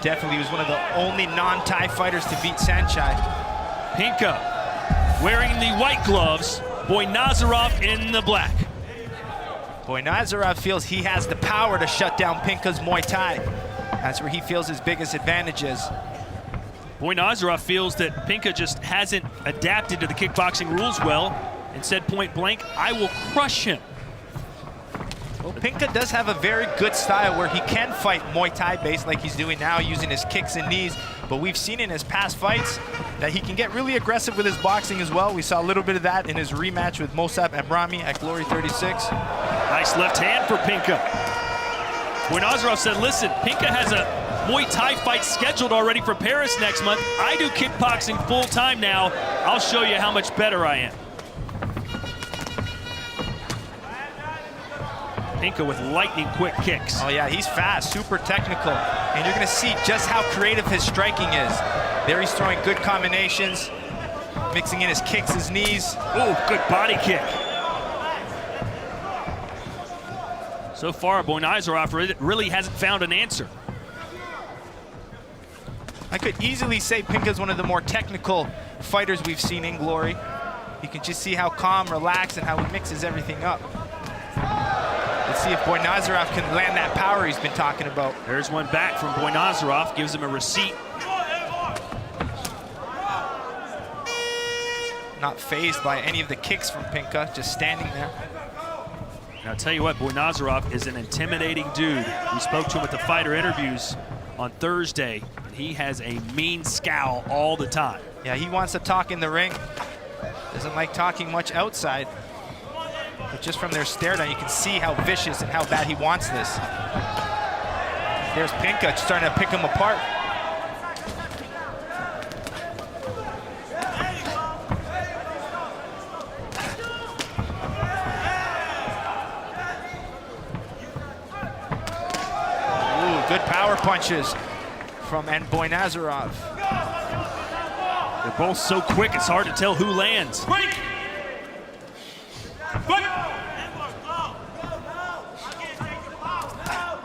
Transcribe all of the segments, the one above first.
Definitely was one of the only non-Thai fighters to beat Sanchai. Pinca wearing the white gloves, Boynazarov in the black. Boynazarov feels he has the power to shut down Pinca's Muay Thai. That's where he feels his biggest advantage is. Boynazarov feels that Pinca just hasn't adapted to the kickboxing rules well and said point blank, I will crush him. Well, Pinca does have a very good style where he can fight Muay Thai based like he's doing now, using his kicks and knees. But we've seen in his past fights that he can get really aggressive with his boxing as well. We saw a little bit of that in his rematch with Mosab Abrami at Glory 36. Nice left hand for Pinca. Boynazarov said, listen, Pinca has a Muay Thai fight scheduled already for Paris next month. I do kickboxing full time now. I'll show you how much better I am. Pinca with lightning quick kicks. Oh yeah, he's fast, super technical. And you're gonna see just how creative his striking is. There he's throwing good combinations, mixing in his kicks, his knees. Ooh, good body kick. So far, Boynazarov really hasn't found an answer. I could easily say Pinca's one of the more technical fighters we've seen in Glory. You can just see how calm, relaxed, and how he mixes everything up. Let's see if Boynazarov can land that power he's been talking about. There's one back from Boynazarov, gives him a receipt. Not fazed by any of the kicks from Pinca, just standing there. Now, I'll tell you what, Boynazarov is an intimidating dude. We spoke to him at the fighter interviews on Thursday, and he has a mean scowl all the time. Yeah, he wants to talk in the ring. Doesn't like talking much outside. But just from their stare down, you can see how vicious and how bad he wants this. There's Pinca starting to pick him apart. Ooh, good power punches from Boynazarov. They're both so quick, it's hard to tell who lands.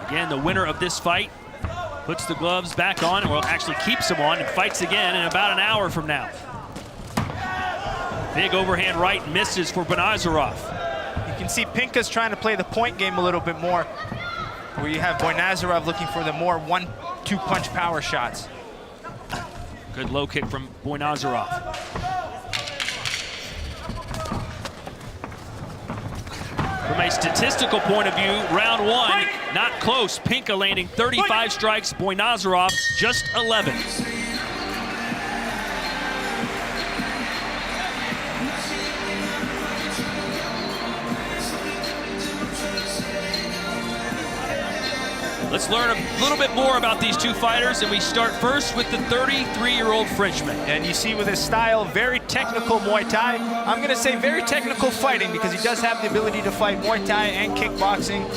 Again, the winner of this fight puts the gloves back on, and well, actually keeps them on and fights again in about an hour from now. Big overhand right misses for Boynazarov. You can see Pinca's trying to play the point game a little bit more, where you have Boynazarov looking for the more 1-2 punch power shots. Good low kick from Boynazarov. From a statistical point of view, round one, not close. Pinca landing 35 strikes, Boynazarov just 11. Let's learn a little bit more about these two fighters, and we start first with the 33-year-old Frenchman. And you see with his style, very technical Muay Thai. I'm gonna say very technical fighting, because he does have the ability to fight Muay Thai and kickboxing.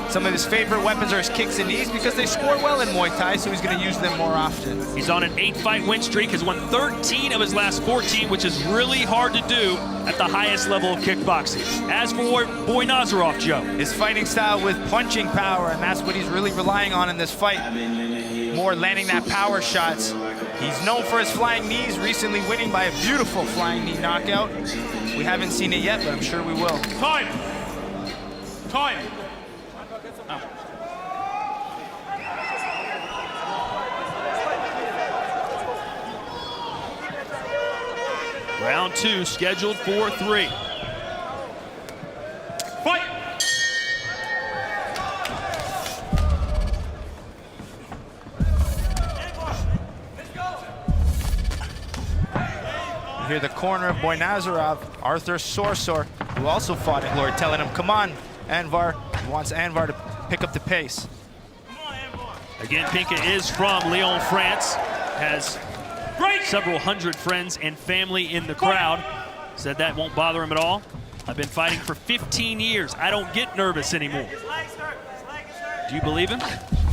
Some of his favorite weapons are his kicks and knees because they score well in Muay Thai, so he's gonna use them more often. He's on an 8-fight win streak, has won 13 of his last 14, which is really hard to do at the highest level of kickboxing. As for Boynazarov, Joe. His fighting style with punching power, and that's what he's really relying on in this fight. More landing that power shots. He's known for his flying knees, recently winning by a beautiful flying knee knockout. We haven't seen it yet, but I'm sure we will. Time! Time! Round two scheduled for 3. Fight! You hear the corner of Boynazarov, Arthur Sorsor, who also fought in Glory, telling him, come on, Anvar. He wants Anvar to pick up the pace. Again, Pinca is from Lyon, France, has several hundred friends and family in the crowd. Said that won't bother him at all. I've been fighting for 15 years. I don't get nervous anymore. Do you believe him?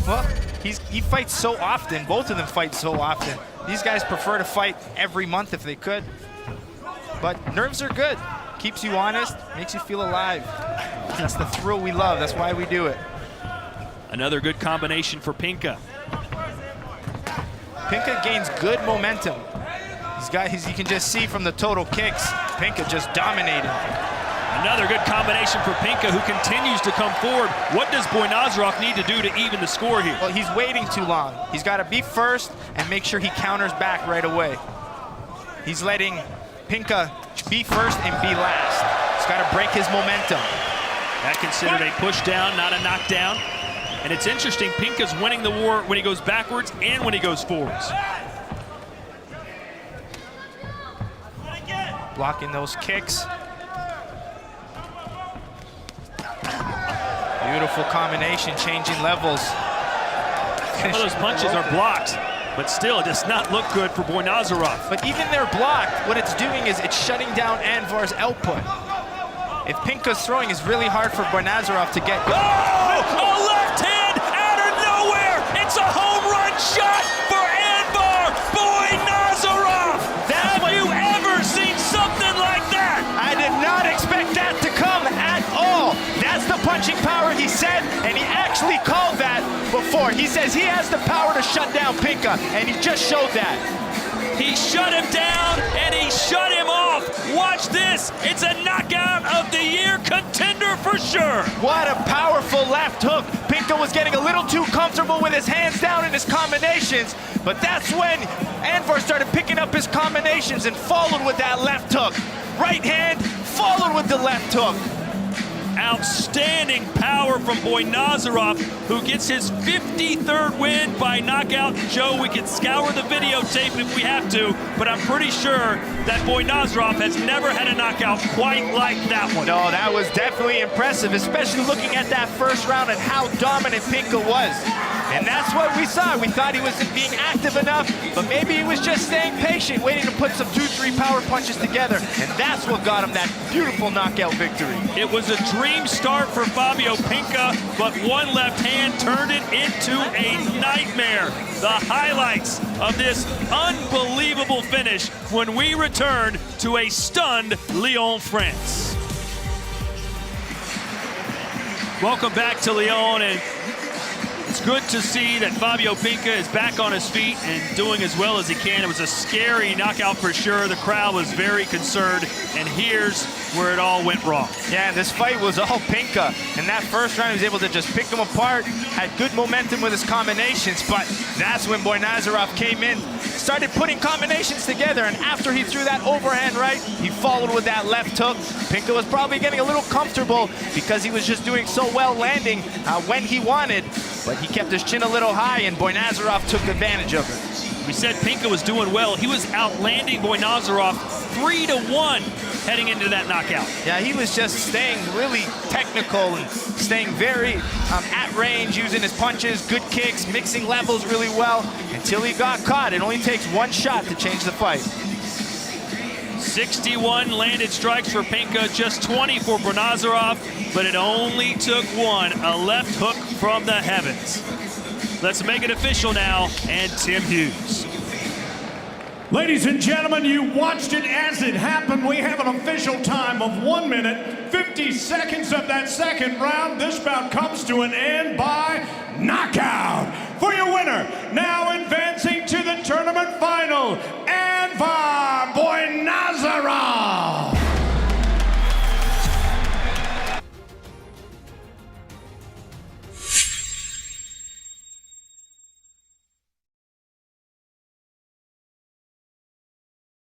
Well, he fights so often. Both of them fight so often. These guys prefer to fight every month if they could. But nerves are good. Keeps you honest, makes you feel alive. That's the thrill we love. That's why we do it. Another good combination for Pinca. Pinca gains good momentum. You can just see from the total kicks, Pinca just dominating. Another good combination for Pinca, who continues to come forward. What does Boynazarov need to do to even the score here? Well, he's waiting too long. He's got to be first and make sure he counters back right away. He's letting Pinca be first and be last. He's got to break his momentum. That considered a push down, not a knockdown. And it's interesting, Pinca's winning the war when he goes backwards and when he goes forwards. Blocking those kicks. Beautiful combination, changing levels. Some of those punches are blocked, but still, it does not look good for Boynazarov. But even they're blocked, what it's doing is it's shutting down Anvar's output. If Pinca's throwing, it's really hard for Boynazarov to get going. Oh! A left hand out of nowhere! It's a home run shot for Anvar Boynazarov! Have you ever seen something like that? I did not expect that to come at all. That's the punching power he said, and he actually called that before. He says he has the power to shut down Pinca, and he just showed that. He shut him down, and he shut him off. Watch this. It's a knockout of the year contender for sure. What a powerful left hook. Pinca was getting a little too comfortable with his hands down in his combinations, but that's when Anvar started picking up his combinations and followed with that left hook. Right hand, followed with the left hook. Outstanding power from Boynazarov, who gets his 53rd win by knockout. Joe, we can scour the videotape if we have to, but I'm pretty sure that Boynazarov has never had a knockout quite like that one. No, that was definitely impressive, especially looking at that first round and how dominant Pinca was. And that's what we saw. We thought he wasn't being active enough, but maybe he was just staying patient, waiting to put some 2-3 power punches together, and that's what got him that beautiful knockout victory. It was a dream start for Fabio Pinca, but one left hand turned it into a nightmare. The highlights of this unbelievable finish when we return to a stunned Lyon, France. Welcome back to Lyon, and it's good to see that Fabio Pinca is back on his feet and doing as well as he can. It was a scary knockout for sure. The crowd was very concerned, and here's where it all went wrong. Yeah, and this fight was all Pinca. In that first round, he was able to just pick him apart, had good momentum with his combinations, but that's when Boynazarov came in, started putting combinations together, and after he threw that overhand right, he followed with that left hook. Pinca was probably getting a little comfortable because he was just doing so well landing when he wanted, but he kept his chin a little high, and Boynazarov took advantage of it. We said Pinca was doing well. He was outlanding Boynazarov 3-1 heading into that knockout. Yeah, he was just staying really technical and staying very at range, using his punches, good kicks, mixing levels really well until he got caught. It only takes one shot to change the fight. 61 landed strikes for Pinca, just 20 for Boynazarov, but it only took one, a left hook from the heavens. Let's make it official now, and Tim Hughes. Ladies and gentlemen, you watched it as it happened. We have an official time of 1 minute, 50 seconds of that second round. This bout comes to an end by knockout. For your winner, now advancing